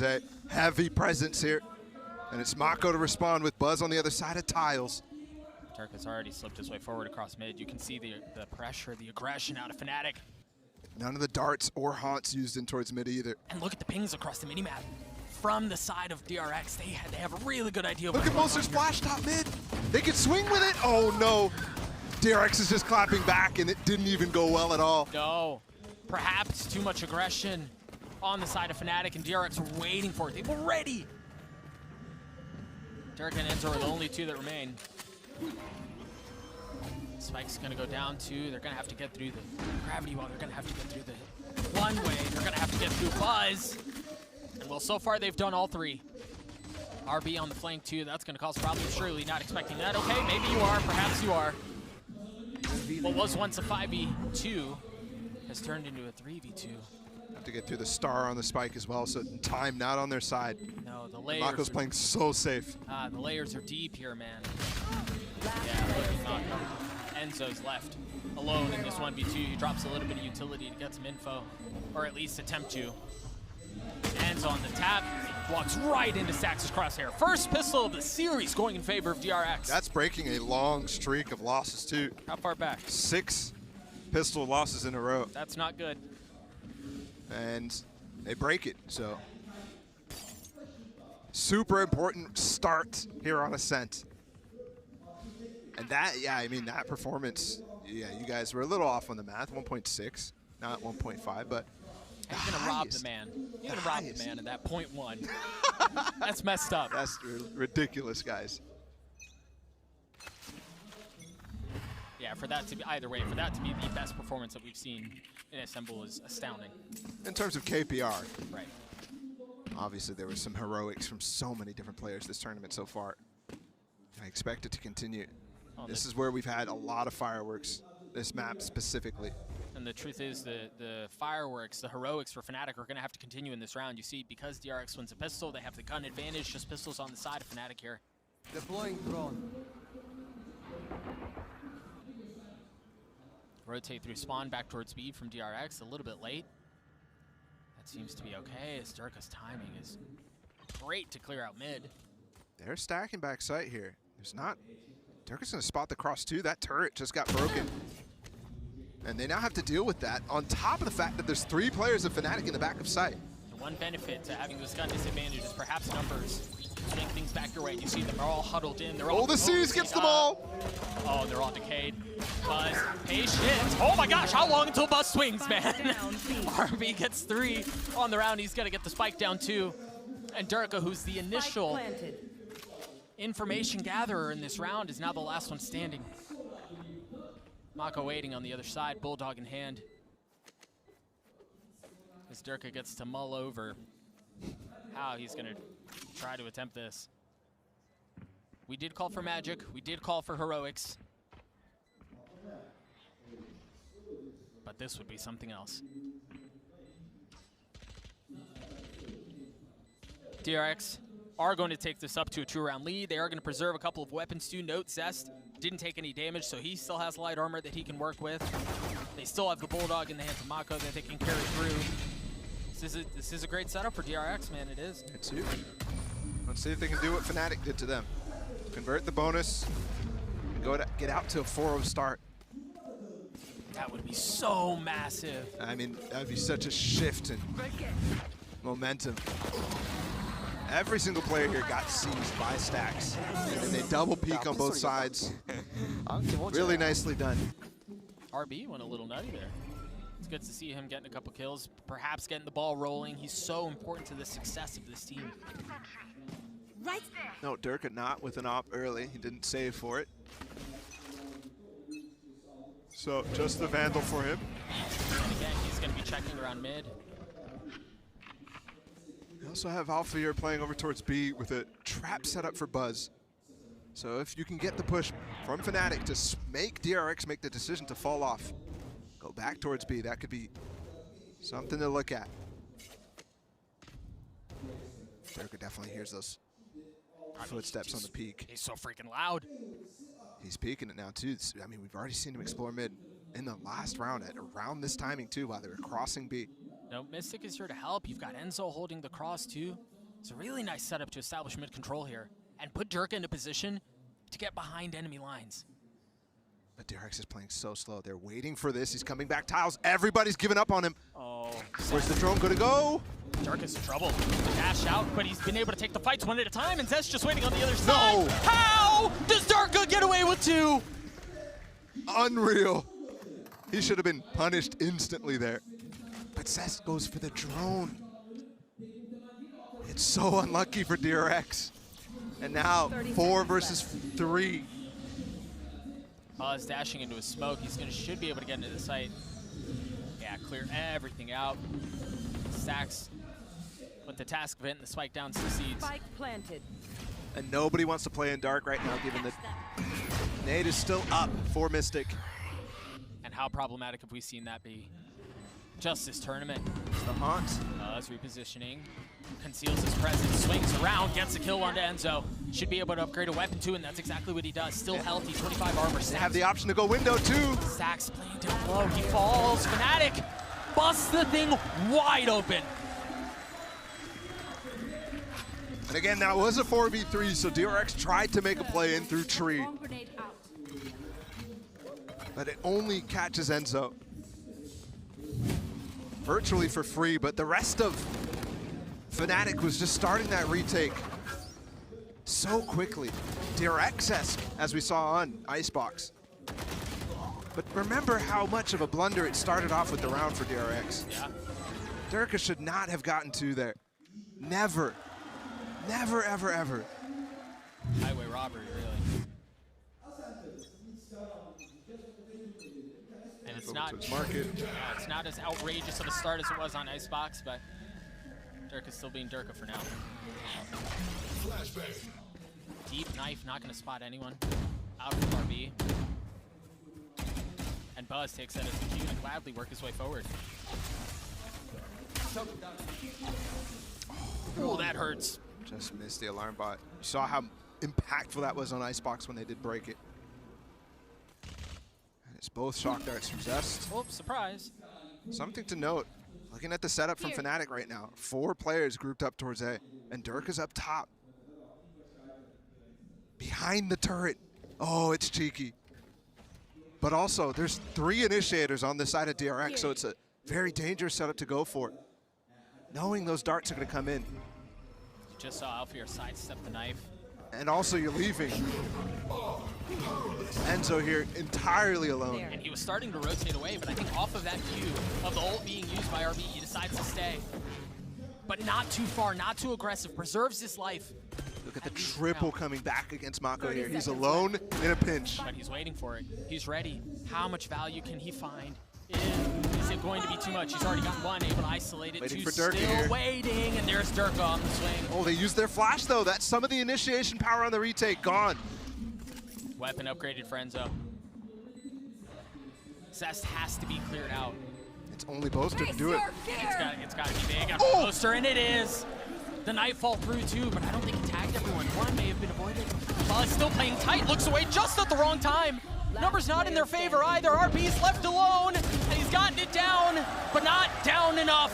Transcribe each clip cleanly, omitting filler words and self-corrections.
It's a heavy presence here. And it's Mako to respond with Buzz on the other side of tiles. Turk has already slipped his way forward across mid. You can see the pressure, the aggression out of Fnatic. None of the darts or haunts used in towards mid either. And look at the pings across the minimap. From the side of DRX, they have a really good idea of Look at Monster's flash top mid. They could swing with it. Oh no. DRX is just clapping back and it didn't even go well at all. No. Perhaps too much aggression on the side of Fnatic, and DRX were waiting for it. They were ready. Derek and Enzo are the only two that remain. Spike's gonna go down two. They're gonna have to get through the gravity wall. They're gonna have to get through the one way. They're gonna have to get through Buzz. And well, so far they've done all three. RB on the flank too. That's gonna cause problems. Surely not expecting that. Okay, maybe you are. Perhaps you are. What was once a 5v2 has turned into a 3v2. Have to get through the star on the spike as well, so time not on their side. No, the layers. Mako's playing so safe. The layers are deep here, man. Yeah, Enzo's left alone in this 1v2. He drops a little bit of utility to get some info, or at least attempt to. Enzo on the tap, walks right into Sax's crosshair. First pistol of the series going in favor of DRX. That's breaking a long streak of losses too. How far back? 6 pistol losses in a row. That's not good. And they break it, so. Super important start here on Ascent. And that, yeah, I mean, that performance, yeah, you guys were a little off on the math, 1.6, not 1.5, but He's gonna rob the man. He's gonna rob the man at that 0.1. That's messed up. That's ridiculous, guys. Yeah, for that to be, either way, for that to be the best performance that we've seen in Istanbul is astounding. In terms of KPR. Right. Obviously, there was some heroics from so many different players this tournament so far. I expect it to continue. This is where we've had a lot of fireworks, this map specifically. And the truth is the fireworks, the heroics for Fnatic are going to have to continue in this round. You see, because DRX wins a pistol, they have the gun advantage, just pistols on the side of Fnatic here. Deploying drone. Rotate through spawn back towards B from DRX, a little bit late. That seems to be okay, as Durka's timing is great to clear out mid. They're stacking back sight here. There's not... Durka's going to spot the cross too. That turret just got broken. And they now have to deal with that, on top of the fact that there's 3 players of Fnatic in the back of sight. The one benefit to having this gun disadvantage is perhaps numbers. Swing things back your way. You see them are all huddled in. They're all the Seas gets them all! Oh, they're all decayed. Buzz, patient. Oh my gosh, how long until Buzz swings, man? RB gets 3 on the round. He's gonna get the spike down 2. And Durka, who's the initial information gatherer in this round, is now the last one standing. Mako waiting on the other side, bulldog in hand. As Durka gets to mull over how he's gonna try to attempt this. We did call for magic, we did call for heroics. But this would be something else. DRX are going to take this up to a 2-round lead. They are going to preserve a couple of weapons too. Note Zest didn't take any damage, so he still has light armor that he can work with. They still have the Bulldog in the hands of Mako that they can carry through. This is a great setup for DRX, man, it is. It's huge. Let's see if they can do what Fnatic did to them. Convert the bonus, and get out to a 4-0 start. That would be so massive. I mean, that would be such a shift in momentum. Every single player here got seized by stacks. And they double peak on both sides. Really nicely done. RB went a little nutty there. It's good to see him getting a couple kills, perhaps getting the ball rolling. He's so important to the success of this team. Right there. No, Durka not with an op early. He didn't save for it. So just the Vandal for him. And again, he's going to be checking around mid. We also have Alpha here playing over towards B with a trap set up for Buzz. So if you can get the push from Fnatic to make DRX make the decision to fall off, go back towards B, that could be something to look at. Durka definitely hears those footsteps on the peak. He's so freaking loud. He's peeking it now too. I mean, we've already seen him explore mid in the last round at around this timing too while they were crossing B. No, Mystic is here to help. You've got Enzo holding the cross too. It's a really nice setup to establish mid control here and put Durka into position to get behind enemy lines. But DRX is playing so slow. They're waiting for this. He's coming back tiles. Everybody's giving up on him. Oh, where's the drone going to go? Durka's in trouble. Dash out, but he's been able to take the fights one at a time, and Zest just waiting on the other side. No! How does Durka get away with 2? Unreal. He should have been punished instantly there. But Zest goes for the drone. It's so unlucky for DRX. And now 4 versus 3. Buzz dashing into a smoke. Should be able to get into the site. Yeah, clear everything out. Stacks with the task of it, and the spike down succeeds. Spike planted. And nobody wants to play in dark right now, given that nade is still up for Mystic. And how problematic have we seen that be? Just this tournament. The haunt. Buzz repositioning. Conceals his presence, swings around, gets a kill onto Enzo. Should be able to upgrade a weapon too, and that's exactly what he does. Still healthy, 25 armor. They have the option to go window too. Stacks playing down low, he falls. Fnatic busts the thing wide open. And again, that was a 4v3, so DRX tried to make a play in through tree. But it only catches Enzo. Virtually for free, but the rest of Fnatic was just starting that retake so quickly. DRX-esque, as we saw on Icebox. But remember how much of a blunder it started off with the round for DRX. Yeah. Durka should not have gotten 2 there. Never. Never, ever, ever. Highway robbery, really. And it's not, it's not as outrageous of a start as it was on Icebox, but Durka's still being Durka for now. Deep knife, not going to spot anyone. Out of RB. And Buzz takes that as a cue to gladly work his way forward. Oh, that hurts. Just missed the alarm bot. You saw how impactful that was on Icebox when they did break it. And it's both shock darts from Zest. Oh, surprise. Something to note, looking at the setup from Fnatic right now, 4 players grouped up towards A, and Durka's up top. Behind the turret. Oh, it's cheeky. But also, there's 3 initiators on the side of DRX, so it's a very dangerous setup to go for. Knowing those darts are going to come in. Just saw Alfir sidestep the knife. And also, you're leaving Enzo here entirely alone. And he was starting to rotate away, but I think off of that view of the ult being used by RB, he decides to stay. But not too far, not too aggressive, preserves his life. Look at the triple coming back against Mako here. He's alone in a pinch. But he's waiting for it. He's ready. How much value can he find? Is it going to be too much? He's already got 1, able to isolate it. Waiting 2 for Durka still here. waiting, and there's Durka on the swing. Oh, they used their flash though. That's some of the initiation power on the retake gone. Weapon upgraded for Enzo. Zest has to be cleared out. It's only Boaster to do it. It's got to be big after Boaster, and it is. The Nightfall through too, but I don't think he tagged everyone. 1 may have been avoided. Buzz still playing tight, looks away just at the wrong time. Numbers not in their favor either. RB's left alone, and he's gotten it down, but not down enough.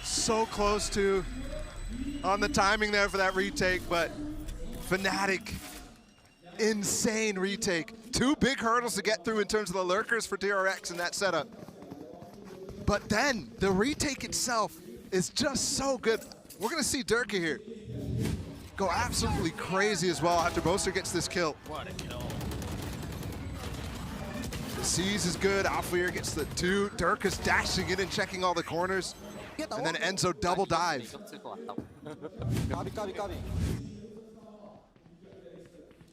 So close to on the timing there for that retake, but Fnatic, insane retake. 2 big hurdles to get through in terms of the lurkers for DRX in that setup. But then the retake itself is just so good. We're gonna see Durka here go absolutely crazy as well after Boaster gets this kill. What a kill. The Seize is good, Alfir gets the 2, Durka's dashing in and checking all the corners. And then Enzo double dive.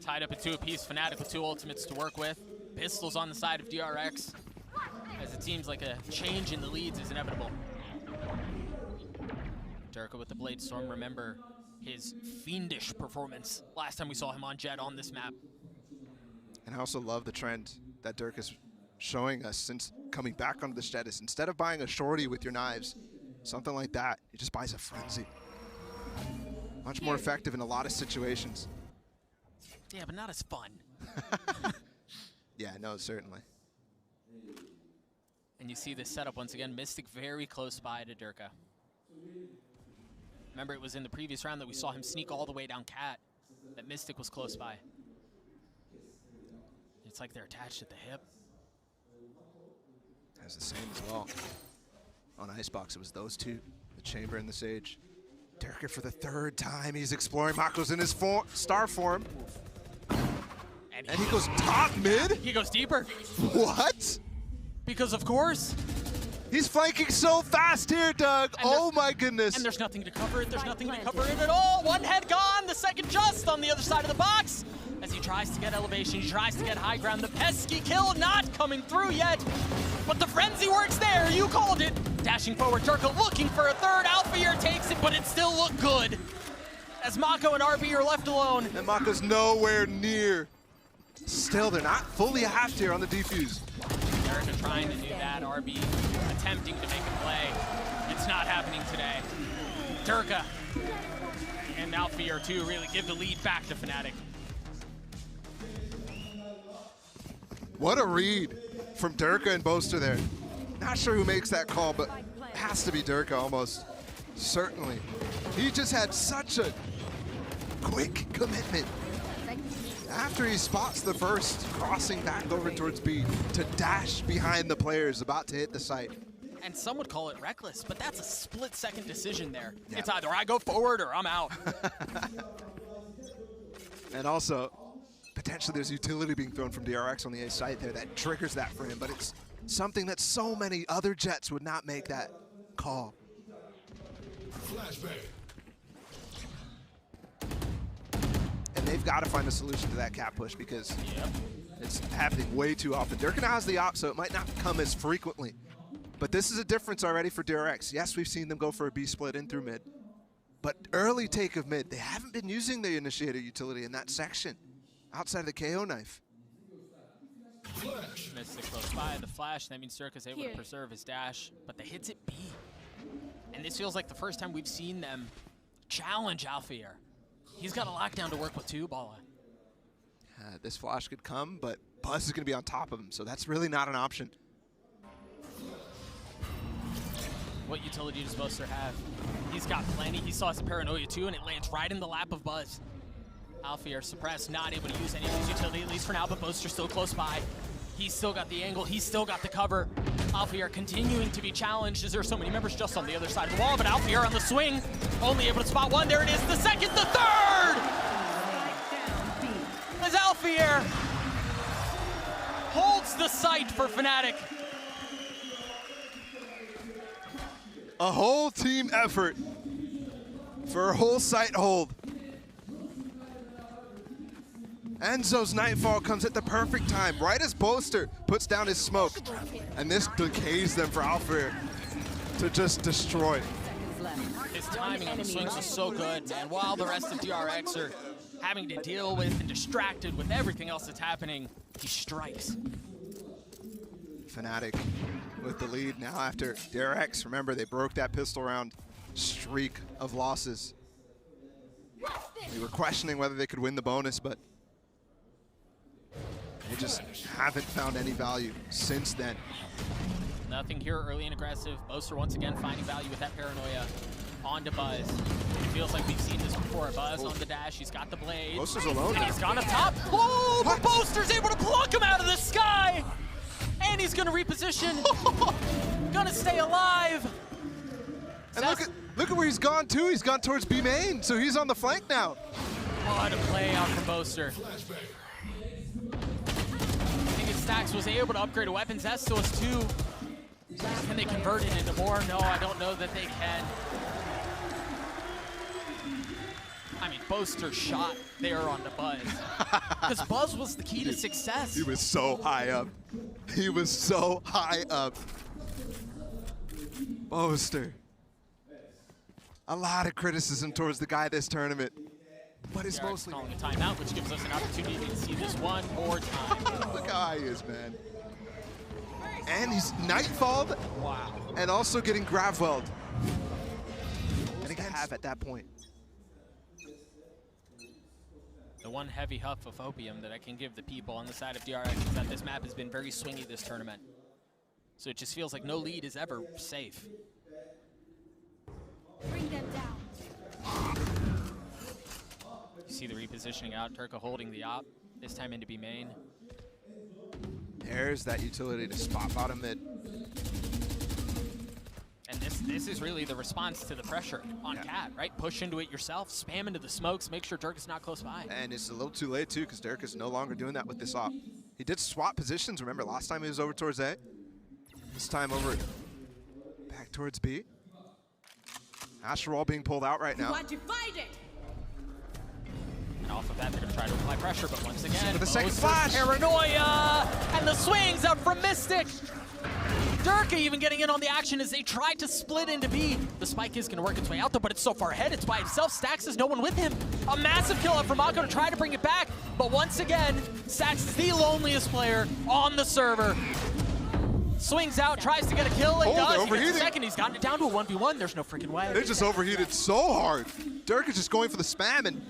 Tied up at 2 apiece, Fnatic with 2 ultimates to work with. Pistols on the side of DRX, as it seems like a change in the leads is inevitable. Durka with the Blade Storm, remember his fiendish performance last time we saw him on Jet on this map. And I also love the trend that Durka's showing us since coming back onto the Jet is instead of buying a shorty with your knives, something like that, he just buys a frenzy. Much more effective in a lot of situations. Yeah, but not as fun. Yeah, no, certainly. And you see this setup once again, Mystic very close by to Durka. Remember, it was in the previous round that we saw him sneak all the way down Cat, that Mystic was close by. It's like they're attached at the hip. Has the same as well. On Icebox, it was those two, the Chamber and the Sage. Durka for the third time, he's exploring. Mako's in his star form. And he goes top mid? He goes deeper. What? Because of course. He's flanking so fast here, Doug. Oh my goodness. And there's nothing to cover it. There's nothing to cover it at all. One head gone, the second just on the other side of the box. As he tries to get elevation, he tries to get high ground. The pesky kill not coming through yet. But the frenzy works there. You called it. Dashing forward, Durka looking for a third. Alphair takes it, but it still looked good. As Mako and RB are left alone. And Mako's nowhere near. Still, they're not fully half tier on the defuse. Durka trying to do that. RB attempting to make a play. It's not happening today. Durka and Alphair too really give the lead back to Fnatic. What a read from Durka and Boaster there. Not sure who makes that call, but has to be Durka almost. Certainly. He just had such a quick commitment. After he spots the first, crossing back over towards B to dash behind the players about to hit the site. And some would call it reckless, but that's a split-second decision there. Yeah. It's either I go forward or I'm out. And also, potentially there's utility being thrown from DRX on the A site there that triggers that for him, but it's something that so many other Jets would not make that call. Flashbang. And they've got to find a solution to that cap push because it's happening way too often. Durka now has the op, so it might not come as frequently. But this is a difference already for DRX. Yes, we've seen them go for a B split in through mid. But early take of mid, they haven't been using the initiator utility in that section outside of the KO knife. Mystic close by the flash. That means Durka's able to preserve his dash, but the hits at B. And this feels like the first time we've seen them challenge Alphair. He's got a lockdown to work with too, Bala. This flash could come, but Buzz is going to be on top of him, so that's really not an option. What utility does Boaster have? He's got plenty. He saw his paranoia too, and it lands right in the lap of Buzz. Alphair suppressed, not able to use any of his utility, at least for now, but Boaster's still close by. He's still got the angle, he's still got the cover. Alphair continuing to be challenged as there are so many members just on the other side of the wall, but Alphair on the swing, only able to spot one. There it is, the second, the third! As Alphair holds the site for Fnatic. A whole team effort for a whole site hold. Enzo's Nightfall comes at the perfect time, right as Boaster puts down his smoke. And this decays them for Alphair to just destroy. His timing on the swings was so good, man. While the rest of DRX are having to deal with and distracted with everything else that's happening, he strikes. Fnatic with the lead now after DRX. Remember, they broke that pistol round streak of losses. We were questioning whether they could win the bonus, but they just haven't found any value since then. Nothing here early and aggressive. Boaster once again finding value with that paranoia onto Buzz. It feels like we've seen this before. Buzz on the dash, he's got the blade. Boaster's alone and now. He's gone up top. Oh, but Boaster's able to pluck him out of the sky! And he's gonna reposition. Gonna stay alive. And look at where he's gone to. He's gone towards B main, so he's on the flank now. What a play out from Boaster. Stacks was able to upgrade a weapon. Zestos too. Can they convert it into more? No, I don't know that they can. I mean, Boaster shot there on the Buzz. Because Buzz was the key to success. He was so high up. He was so high up. Boaster. A lot of criticism towards the guy this tournament. But it's mostly calling a timeout, which gives us an opportunity to see this one more time. Look how high he is, man. And he's Nightfalled. Wow. And also getting Gravwelled. And again, have at that point. The one heavy huff of opium that I can give the people on the side of DRX is that this map has been very swingy this tournament. So it just feels like no lead is ever safe. Bring them down. You see the repositioning out, Turka holding the op, this time into B main. There's that utility to spot bottom mid. And this is really the response to the pressure on Cat, right? Push into it yourself, spam into the smokes, make sure Dirk is not close by. And it's a little too late too, because Dirk is no longer doing that with this op. He did swap positions, remember last time he was over towards A? This time over back towards B. Asherwall being pulled out right now. Want to fight it? And off of that, they're going to try to apply pressure, but once again, For the second Moses, flash. Paranoia, and the swings up from Mystic. Durka even getting in on the action as they try to split into B. The spike is going to work its way out though, but it's so far ahead, it's by himself. Stax has no one with him. A massive kill out from Mako to try to bring it back, but once again, Stax is the loneliest player on the server. Swings out, tries to get a kill, and does. He gets a second, he's gotten it down to a 1v1. There's no freaking way. They just overheated so hard. Dirk is just going for the spam, and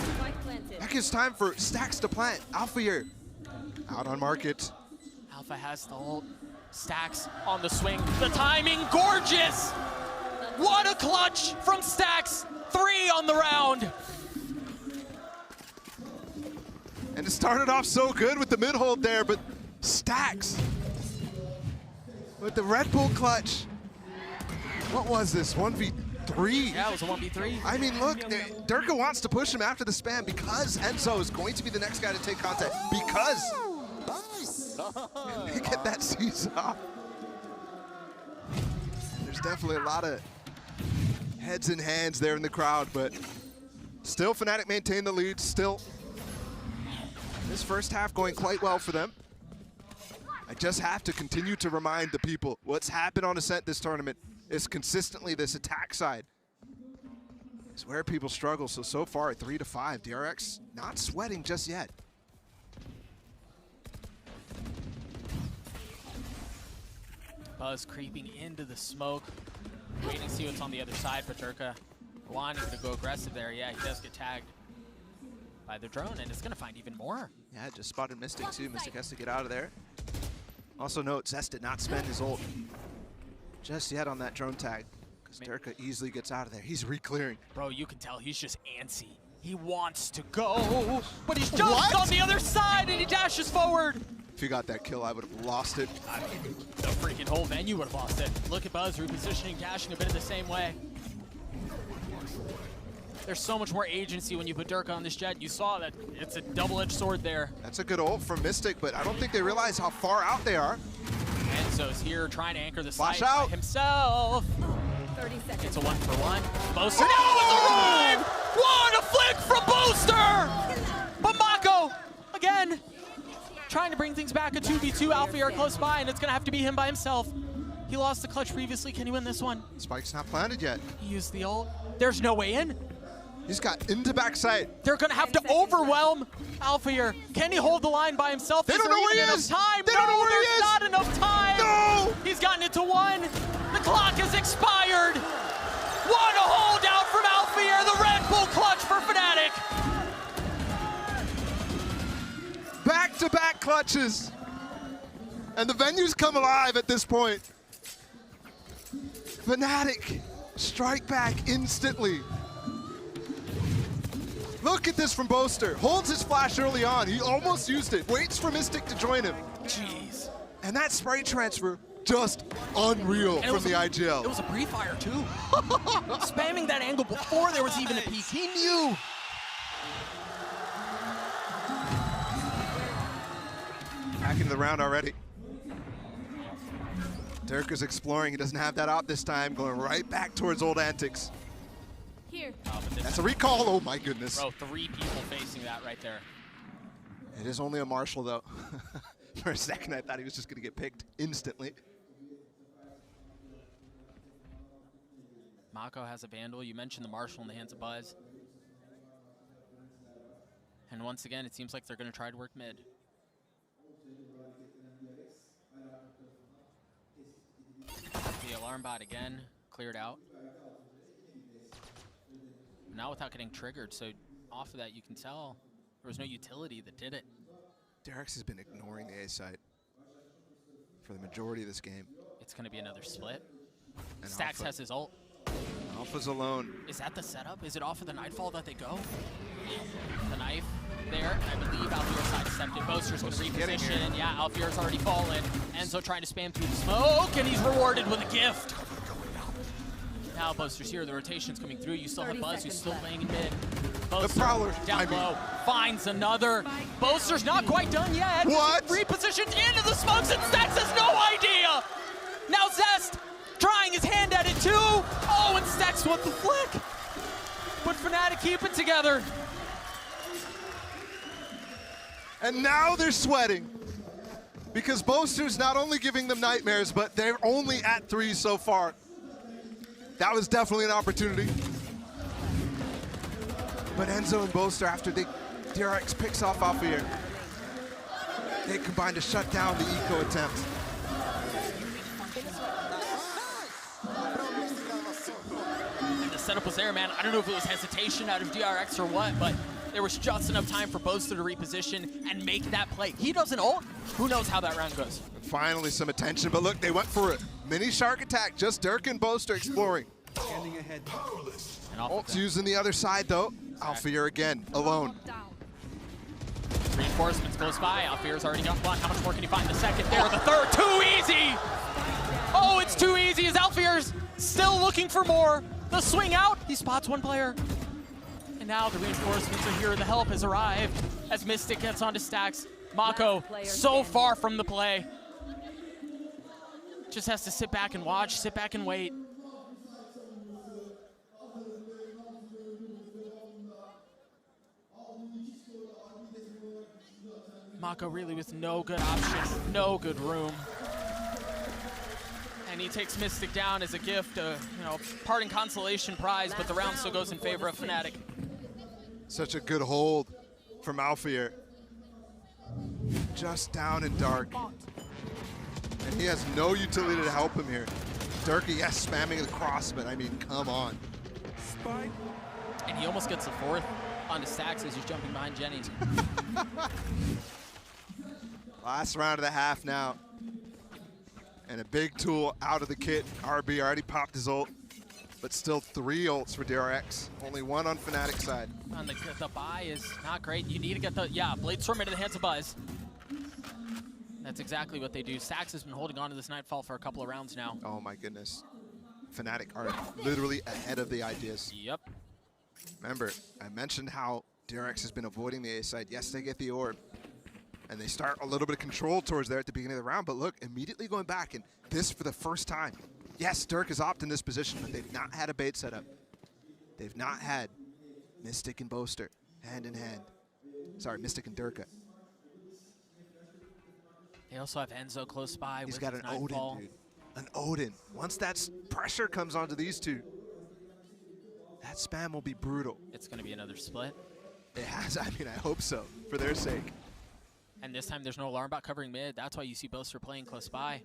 that gives time for Stax to plant. Alpha here, out on market. Alpha has the ult. Stax on the swing. The timing, gorgeous! What a clutch from Stax. 3 on the round. And it started off so good with the mid hold there, but Stax with the Red Bull clutch. What was this, 1v3? Yeah, it was a 1v3. I mean, look, Durka wants to push him after the spam because Enzo is going to be the next guy to take contact. Because they get that seize off. There's definitely a lot of heads and hands there in the crowd, but still Fnatic maintain the lead. Still, this first half going quite well for them. I just have to continue to remind the people what's happened on ASCENT this tournament is consistently this attack side. It's where people struggle. So far at 3-5, DRX not sweating just yet. Buzz creeping into the smoke, waiting to see what's on the other side. Paterka wanting to go aggressive there. Yeah, he does get tagged by the drone, and it's going to find even more. Yeah, just spotted Mystic too. Mystic has to get out of there. Also note, Zest did not spend his ult just yet on that drone tag, because Durka easily gets out of there. He's re-clearing. Bro, you can tell he's just antsy. He wants to go, but he's jumped on the other side, and he dashes forward. If he got that kill, I would have lost it. I mean, the freaking whole venue would have lost it. Look at Buzz repositioning, dashing a bit in the same way. There's so much more agency when you put Durka on this jet. You saw that it's a double-edged sword there. That's a good ult from Mystic, but I don't think they realize how far out they are. Enzo's here trying to anchor the Flash site out. by himself. 30 seconds. It's a 1-for-1. Booster now has arrived! What a flick from Booster! But Mako, again, trying to bring things back. A 2v2, Alpha are close by, and it's going to have to be him by himself. He lost the clutch previously. Can he win this one? Spike's not planted yet. He used the ult. There's no way in. He's got into backside. They're going to have to overwhelm Alpha here. Can he hold the line by himself? They don't know where he is. Time? They don't know where he there's is. not enough time. No! He's He's gotten it to 1. The clock has expired. What a holdout from Alpha here. The Red Bull clutch for Fnatic. Back-to-back clutches. And the venue's come alive at this point. Fnatic strike back instantly. Look at this from Boaster. Holds his flash early on. He almost used it. Waits for Mystic to join him. Jeez. And that spray transfer, just unreal from the IGL. It was a pre-fire too. Spamming that angle before there was even a peek. He knew. Back into the round already. Durka's exploring. He doesn't have that op this time. Going right back towards old antics. Here. That's a recall. Oh my goodness. Bro, 3 people facing that right there. It is only a Marshall though. For a second I thought he was just going to get picked instantly. Mako has a Vandal. You mentioned the Marshall in the hands of Buzz. And once again, it seems like they're going to try to work mid. The alarm bot again cleared out. Now without getting triggered, so off of that you can tell there was no utility that did it. DRX has been ignoring the A site for the majority of this game. It's going to be another split. And Stax Alpha. has his ult. Alpha's alone. Is that the setup? Is it off of the Nightfall that they go? The knife there. I believe Alfier's sidestepped it. Boaster's going to reposition. Yeah, Alfier's already fallen. Enzo trying to spam through the smoke, and he's rewarded with a gift. Now Boaster's here. The rotation's coming through. You still have Buzz, who's still playing in mid. Boaster Prowler, down low. Finds another. Boaster's not quite done yet. What? Repositions into the smokes, and Stax has no idea. Now Zest trying his hand at it too. Oh, and Stax with the flick. But Fnatic keep it together. And now they're sweating. Because Boaster's not only giving them nightmares, but they're only at 3 so far. That was definitely an opportunity. But Enzo and Boaster, after DRX picks off Alpha, they combine to shut down the eco attempt. And the setup was there, man. I don't know if it was hesitation out of DRX or what, but there was just enough time for Boaster to reposition and make that play. He doesn't ult. Who knows how that round goes? And finally, some attention, but look, they went for it. Mini shark attack, just Dirk and Boaster exploring. Standing ahead. And off Ult's using the other side, though. Alpha again, alone. Reinforcements close by. Alfier's already got one. How much more can he find? The second there, the third. Too easy! Oh, it's too easy as Alfier's still looking for more. The swing out, he spots one player. And now the reinforcements are here. The help has arrived as Mystic gets onto Stax. Mako so far from the play. Just has to sit back and watch, sit back and wait. Mako really with no good option, no good room. And he takes Mystic down as a gift, parting consolation prize, but the round still goes in favor of Fnatic. Such a good hold from Alpha. Just down and dark. And he has no utility to help him here. Durkee, yes, spamming the cross, but I mean, come on. Spike. And he almost gets the fourth onto Stax as he's jumping behind Jenny. Last round of the half now. And a big tool out of the kit. RB already popped his ult, but still 3 ults for DRX. Only 1 on Fnatic side. And the buy is not great. You need to get the, Bladestorm into the hands of Buzz. That's exactly what they do. Stax has been holding on to this Nightfall for a couple of rounds now. Oh my goodness. Fnatic are literally ahead of the ideas. Yep. Remember, I mentioned how DRX has been avoiding the A side. Yes, they get the orb. And they start a little bit of control towards there at the beginning of the round, but look, immediately going back, and this for the first time. Yes, Dirk is opted in this position, but they've not had a bait setup. They've not had Mystic and Boaster hand in hand. Sorry, Mystic and Durka. They also have Enzo close by. He's with got an Nightfall. Odin, dude. An Odin. Once that pressure comes onto these two, that spam will be brutal. It's going to be another split. It has, I mean, I hope so, for their sake. And this time there's no alarm bot covering mid. That's why you see Boaster playing close by.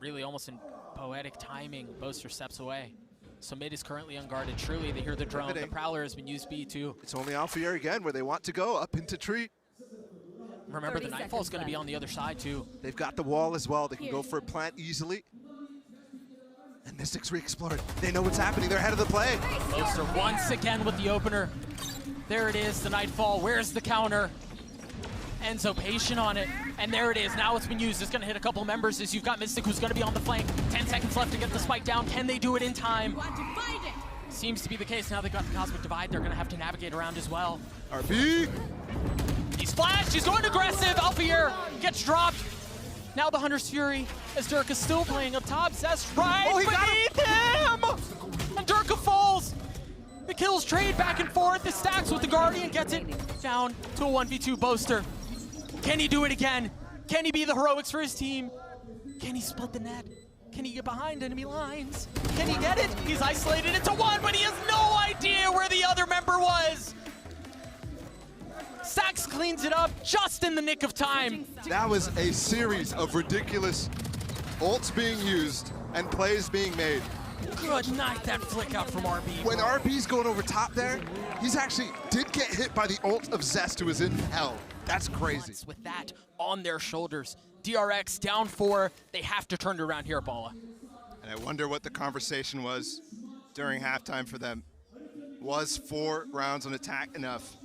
Really almost in poetic timing, Boaster steps away. So mid is currently unguarded. Truly, they hear the drone. The Prowler has been used B2. It's only Alpha again where they want to go, up into tree. Remember, the Nightfall is going to be on the other side too. They've got the wall as well. They can go for a plant easily. And Mystic's re-explored. They know what's happening. They're ahead of the play. Boaster once again with the opener. There it is, the Nightfall. Where's the counter? Enzo patient on it, and there it is. Now it's been used. It's going to hit a couple members as you've got Mystic who's going to be on the flank. 10 seconds left to get the spike down. Can they do it in time? Seems to be the case. Now they've got the Cosmic Divide. They're going to have to navigate around as well. RB. He's flashed. He's going aggressive. Alfier gets dropped. Now the Hunter's Fury as Durka is still playing up top. Zest right beneath him! And Durka falls. The kills trade back and forth. The Stacks with the Guardian gets it down to a 1v2 Boaster. Can he do it again? Can he be the heroics for his team? Can he split the net? Can he get behind enemy lines? Can he get it? He's isolated into one, but he has no idea where the other member was. Stacks cleans it up just in the nick of time. That was a series of ridiculous ults being used and plays being made. Good night, that flick out from RB. When RB's going over top there, he's actually did get hit by the ult of Zest, who was in hell. That's crazy. With that on their shoulders. DRX down 4. They have to turn it around here, Balla. And I wonder what the conversation was during halftime for them. Was 4 rounds on attack enough?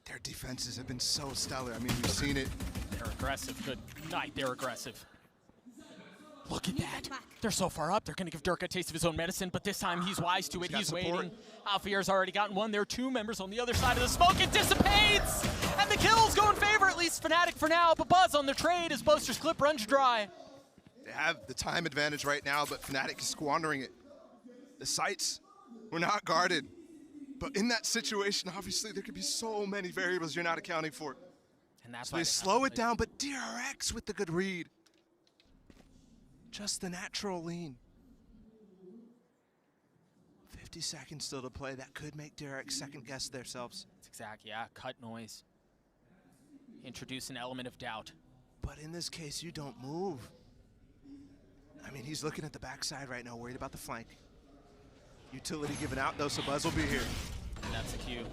Their defenses have been so stellar. I mean, we've seen it. They're aggressive. Good night. They're aggressive. Look at that. They're so far up. They're going to give Dirk a taste of his own medicine, but this time he's wise to it. He's waiting. Alfier's already gotten one. There are 2 members on the other side of the smoke. It dissipates! And the kills go in favor, at least Fnatic for now. But Buzz on the trade as Boaster's clip runs dry. They have the time advantage right now, but Fnatic is squandering it. The sites were not guarded. But in that situation, obviously, there could be so many variables you're not accounting for. And that's So why they slow it down, but DRX with the good read. Just the natural lean. 50 seconds still to play. That could make DRX second guess themselves. That's exactly, yeah, cut noise. Introduce an element of doubt. But in this case, you don't move. I mean, he's looking at the backside right now, worried about the flank. Utility given out though, so Buzz will be here. And that's the cue.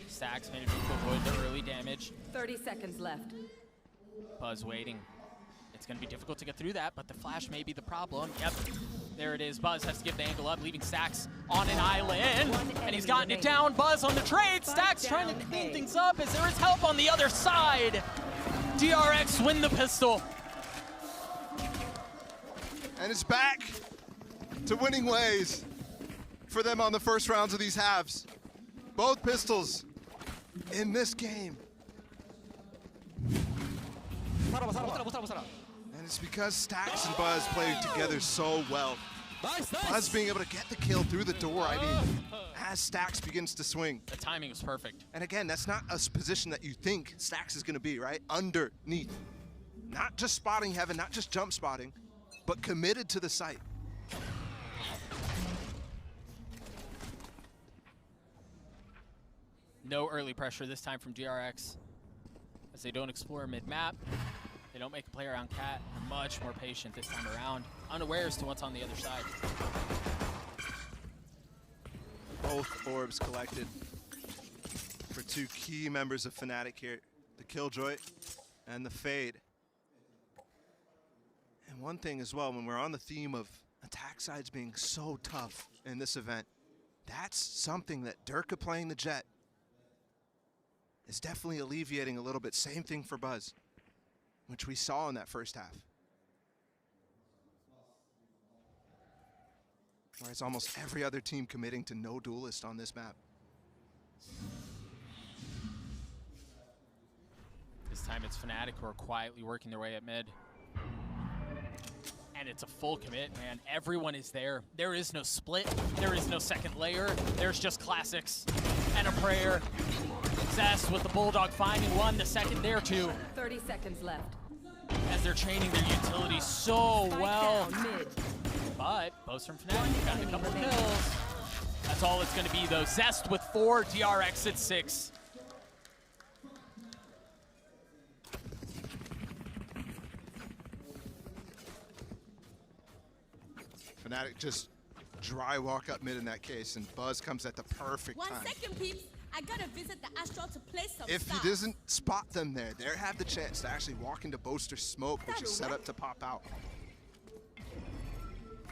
Stacks managing to avoid the early damage. 30 seconds left. Buzz waiting. It's going to be difficult to get through that, but the flash may be the problem. Yep, there it is. Buzz has to give the angle up, leaving Stacks on an island. And he's gotten it down. Buzz on the trade. Stacks trying to clean things up as there is help on the other side. DRX win the pistol. And it's back to winning ways for them on the first rounds of these halves. Both pistols in this game. And it's because Stacks and Buzz play together so well. Buzz being able to get the kill through the door, I mean, as Stacks begins to swing. The timing was perfect. And again, that's not a position that you think Stacks is gonna be, right? Underneath. Not just spotting heaven, not just jump spotting, but committed to the site. No early pressure this time from DRX. As they don't explore mid-map. They don't make a play around Cat. They're much more patient this time around. Unaware as to what's on the other side. Both orbs collected for 2 key members of Fnatic here. The Killjoy and the Fade. And one thing as well, when we're on the theme of attack sides being so tough in this event, that's something that Durka playing the Jet is definitely alleviating a little bit. Same thing for Buzz, which we saw in that first half. Whereas almost every other team committing to no duelist on this map. This time it's Fnatic who are quietly working their way at mid. And it's a full commit, man. Everyone is there. There is no split. There is no second layer. There's just classics and a prayer. Zest with the Bulldog finding one, the second there too. 30 seconds left. As they're chaining their utility so well. But Boast from Fnatic got a couple kills. That's all it's going to be though. Zest with 4, DRX at 6. Fnatic just dry walk up mid in that case, and Buzz comes at the perfect time. 1 second, peeps. I gotta visit the Astral to play some If stuff. he doesn't spot them there, they have the chance to actually walk into Boaster's smoke, which is set up to pop out.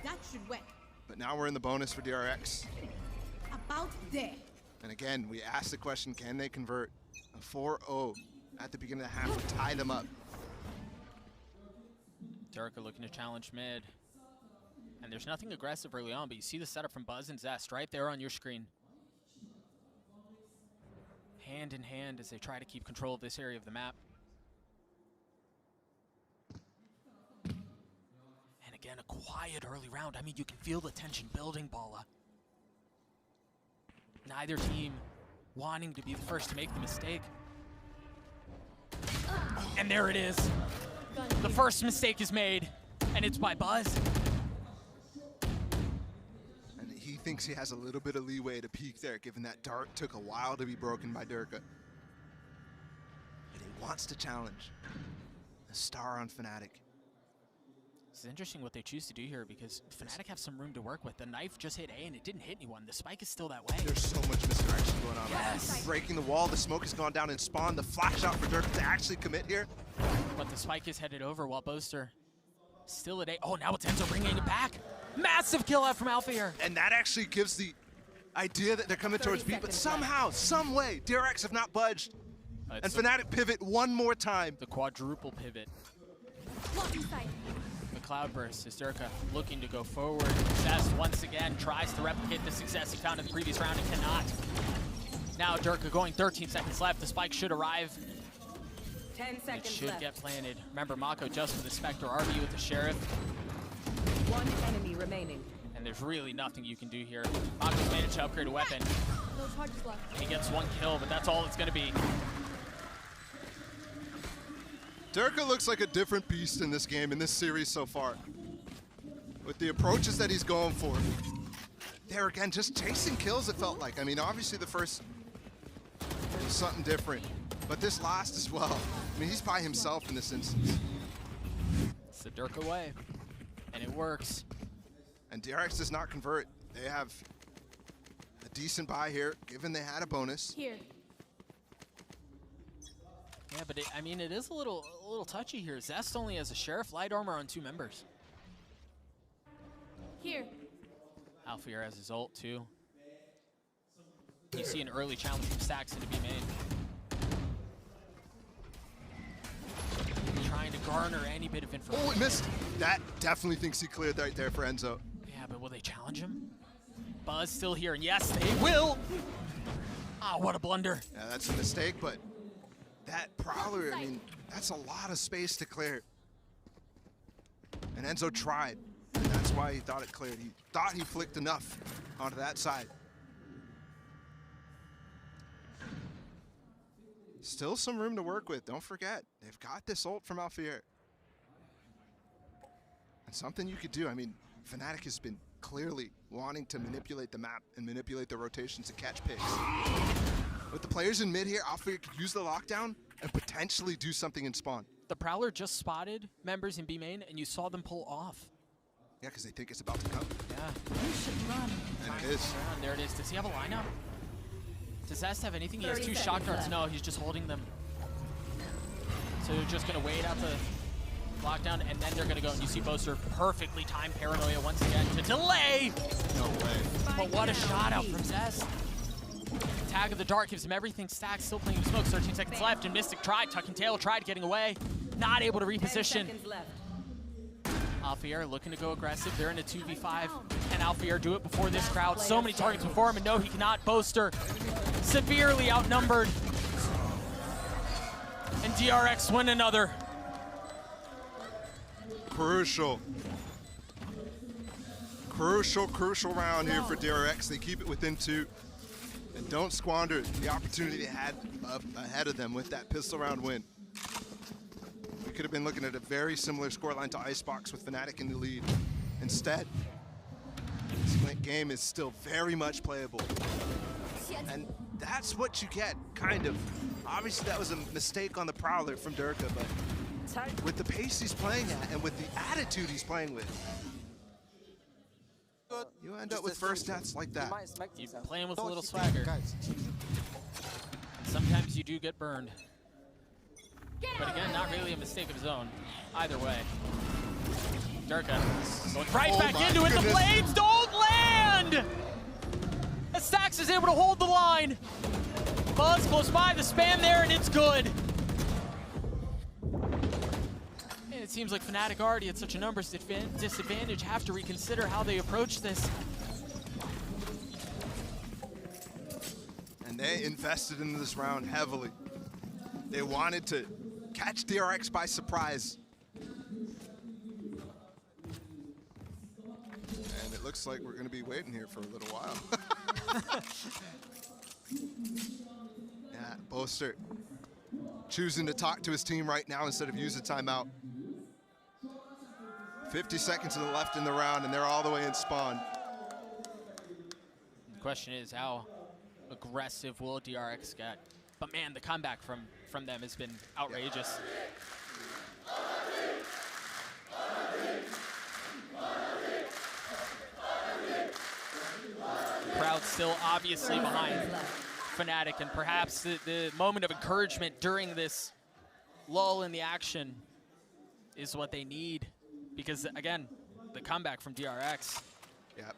That should work. But now we're in the bonus for DRX. About there. And again, we asked the question, can they convert? A 4-0 at the beginning of the half would tie them up. Durka looking to challenge mid. And there's nothing aggressive early on, but you see the setup from Buzz and Zest right there on your screen. Hand in hand as they try to keep control of this area of the map. And again, a quiet early round. I mean, you can feel the tension building, Balla. Neither team wanting to be the first to make the mistake. And there it is. The first mistake is made, and it's by Buzz. And he thinks he has a little bit of leeway to peek there, given that dart took a while to be broken by Durka. And he wants to challenge the star on Fnatic. It's interesting what they choose to do here because Fnatic have some room to work with. The knife just hit A and it didn't hit anyone. The spike is still that way. There's so much misdirection going on. Yes. Right? Breaking the wall, the smoke has gone down in spawn. The flash out for Dirk to actually commit here. But the spike is headed over while Boaster still at A. Oh, now it's Enzo bringing it back. Massive kill out from Alpha here. And that actually gives the idea that they're coming towards B, but somehow, some way, DRX have not budged. And Fnatic pivot one more time. The quadruple pivot. Blocking sight. The Cloudburst is Durka looking to go forward. Zest once again tries to replicate the success he found in the previous round and cannot. Now Durka going 13 seconds left. The spike should arrive. 10 seconds It should left. get planted. Remember, Mako just with the Spectre, RB with the Sheriff. One enemy remaining. And there's really nothing you can do here. Mako's managed to upgrade a weapon. No charges left. And he gets one kill, but that's all it's going to be. Durka looks like a different beast in this game, in this series so far. With the approaches that he's going for. There again, just chasing kills, it felt like. I mean, obviously the first was something different, but this last as well. I mean, he's by himself in this instance. It's the Durka way, and it works. And DRX does not convert. They have a decent buy here, given they had a bonus. Here. Yeah, but I mean, it is a little touchy here. Zest only has a Sheriff, Light Armor on 2 members. Here. Alphair has his ult too. You see an early challenge from Saxon to be made. Trying to garner any bit of information. Oh, it missed. That definitely thinks he cleared right there for Enzo. Yeah, but will they challenge him? Buzz still here, and yes, they will! Ah, what a blunder. Yeah, that's a mistake, but that Prowler, I mean, that's a lot of space to clear. And Enzo tried, and that's why he thought it cleared. He thought he flicked enough onto that side. Still some room to work with, don't forget. They've got this ult from Alphair. And something you could do, I mean, Fnatic has been clearly wanting to manipulate the map and manipulate the rotations to catch picks. With the players in mid here, Alphair could use the lockdown and potentially do something in spawn. The Prowler just spotted members in B main, and you saw them pull off. Yeah, because they think it's about to come. Yeah. You should run. And it is. There it is. Does he have a lineup? Does Zest have anything? He has 30 2 shot seconds darts. left. No, he's just holding them. So they're just going to wait out the lockdown, and then they're going to go. And you see Boaster perfectly timed Paranoia once again to delay. No way. But what a shot out from Zest. Tag of the Dark gives him everything stacked. Still playing with smokes. 13 seconds left, and Mystic tried. Tucking Tail tried getting away. Not able to 10 reposition. seconds left. Alphair looking to go aggressive. They're in a 2v5. Can Alphair do it before this crowd? So many targets before him, and no, he cannot. Boaster severely outnumbered. And DRX win another. Crucial. Crucial round here for DRX. They keep it within 2. And don't squander the opportunity they had up ahead of them with that pistol round win. We could have been looking at a very similar scoreline to Icebox with Fnatic in the lead. Instead, this game is still very much playable. And that's what you get, kind of. Obviously, that was a mistake on the Prowler from Durka, but with the pace he's playing at and with the attitude he's playing with, you end up with first deaths like that. You're playing with a little swagger. Sometimes you do get burned. But again, not really a mistake of his own. Either way. Durka going right Oh back my into it. The goodness. blades don't land! As Stax is able to hold the line. Buzz close by, the spam there, and it's good. And it seems like Fnatic already at such a numbers disadvantage have to reconsider how they approach this. And they invested in this round heavily. They wanted to catch DRX by surprise. And it looks like we're going to be waiting here for a little while. Yeah, Boaster choosing to talk to his team right now instead of use a timeout. 50 seconds to the left in the round, and they're all the way in spawn. The question is, how aggressive will DRX get? But man, the comeback from them has been outrageous. still obviously behind Fnatic, and perhaps the moment of encouragement during this lull in the action is what they need, because again, the comeback from DRX. Yep.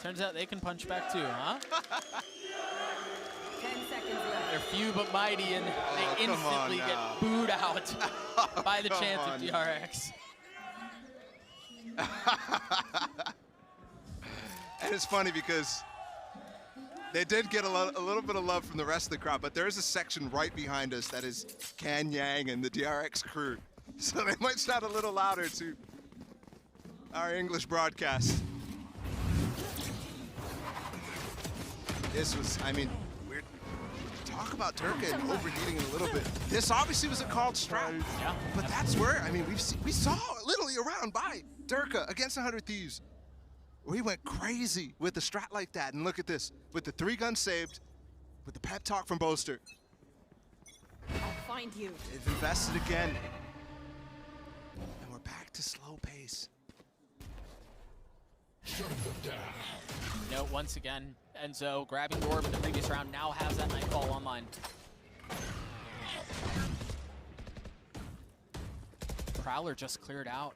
Turns out they can punch back too, huh? 10 seconds left. They're few but mighty, and they come on instantly now. get booed out by the Come chance of on. DRX. And it's funny because they did get a little bit of love from the rest of the crowd, but there is a section right behind us that is Can Yang and the DRX crew. So they might sound a little louder to our English broadcast. This was, I mean, we're talk about Turka and overheating a little bit. This obviously was a called strat, Yeah. but that's where, I mean, we saw literally around by Turka against 100 Thieves. We went crazy with the strat like that, and look at this, with the 3 guns saved, with the pep talk from Boaster. I'll find you. They've invested again, and we're back to slow pace. Note once again, Enzo grabbing the orb in the previous round now has that Nightfall online. Prowler just cleared out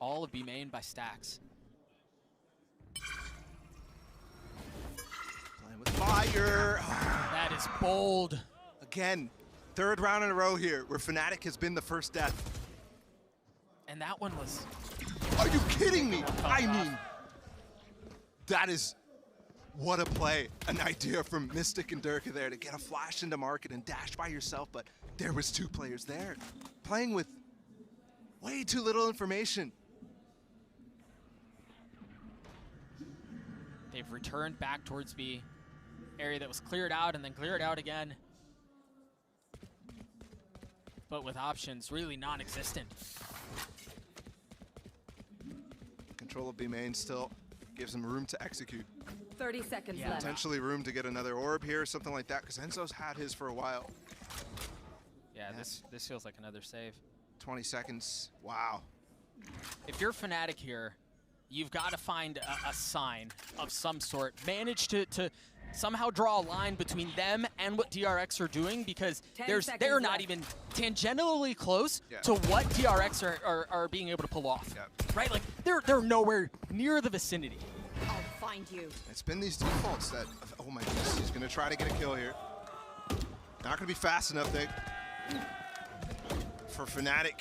all of B main by Stacks. Playing with fire. That is bold. Again, 3rd round in a row here where Fnatic has been the first death. And that one was, Are you kidding me? I mean, that is, what a play. An idea from Mystic and Durka there to get a flash into market and dash by yourself, but there was 2 players there playing with way too little information. they've returned back towards B. Area that was cleared out and then cleared out again. But with options really non-existent. Control of B main still gives him room to execute. 30 seconds Yeah. left. Potentially room to get another orb here, something like that, because Enzo's had his for a while. Yeah, this feels like another save. 20 seconds, wow. If you're Fnatic here, you've got to find a sign of some sort. Manage to somehow draw a line between them and what DRX are doing, because 10 they're seconds not left. even tangentially close Yeah. to what DRX are being able to pull off. Yeah. Right? Like, they're nowhere near the vicinity. I'll find you. It's been these defaults that, oh my goodness, he's gonna try to get a kill here. Not gonna be fast enough, Nick. For Fnatic,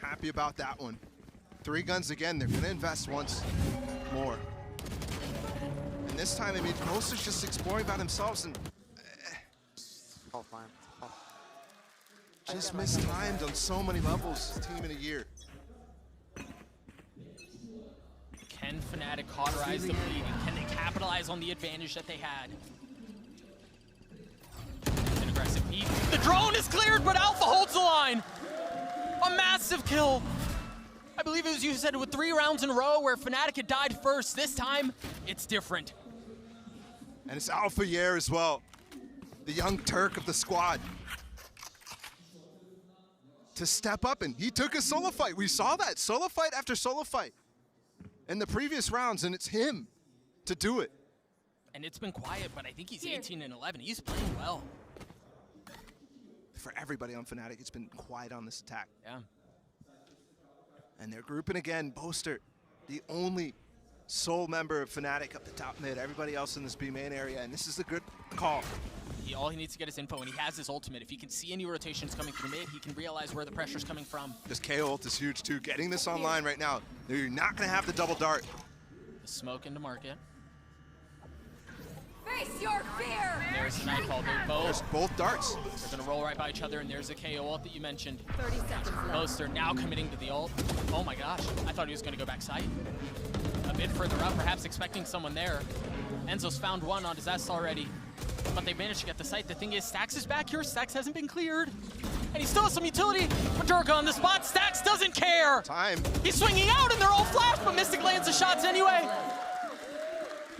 happy about that one. 3 guns again, they're gonna invest once more. And this time, I mean, Boaster's just exploring by themselves and Oh, fine. Oh. just mistimed on so many levels, team in a year. Can Fnatic cauterize the bleeding? Can they capitalize on the advantage that they had? It's an aggressive peek. The drone is cleared, but Alpha holds the line. A massive kill. I believe it was you said with 3 rounds in a row where Fnatic had died first. This time, it's different. And it's Alpha Year as well. The young Turk of the squad. To step up, and he took a solo fight. We saw that, solo fight after solo fight in the previous rounds, and it's him to do it. And it's been quiet, but I think he's Here. 18 and 11. He's playing well. For everybody on Fnatic, it's been quiet on this attack. Yeah. And they're grouping again. Boaster, the only sole member of Fnatic up the top mid. Everybody else in this B main area, and this is a good call. All he needs to get is info, and he has his ultimate. If he can see any rotations coming through mid, he can realize where the pressure's coming from. This KO ult is huge too. Getting this online right now. You're not gonna have the double dart. The smoke into market. Face your fear! There's the Nightfall. They're There's both. both darts. They're gonna roll right by each other, and there's a KO ult that you mentioned. 30 seconds left. Boaster now committing to the ult. Oh my gosh, I thought he was gonna go back side. A bit further up, perhaps expecting someone there. Enzo's found one on his S already, but they managed to get the site. The thing is, Stax is back here. Stax hasn't been cleared, and he still has some utility. Madurka on the spot. Stax doesn't care. Time. He's swinging out, and they're all flash, but Mystic lands the shots anyway.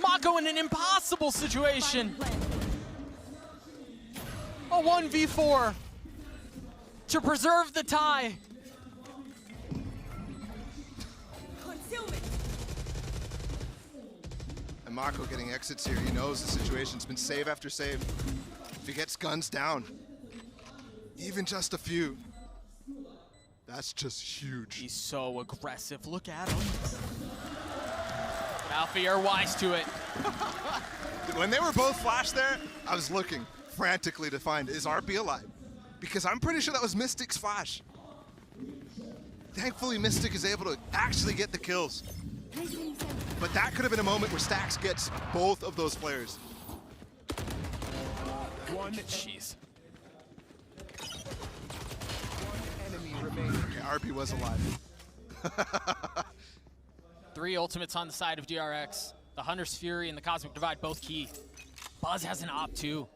Mako in an impossible situation. A 1v4 to preserve the tie. Concealment. And Mako getting exits here. He knows the situation's been save after save. If he gets guns down, even just a few, that's just huge. He's so aggressive. Look at him. But Alpha, you're wise to it. When they were both flashed there, I was looking frantically to find, is RP alive? Because I'm pretty sure that was Mystic's flash. Thankfully, Mystic is able to actually get the kills. But that could have been a moment where Stax gets both of those players. Jeez. Enemy remaining. Yeah, RP was alive. 3 ultimates on the side of DRX. The Hunter's Fury and the Cosmic Divide both key. Buzz has an op too.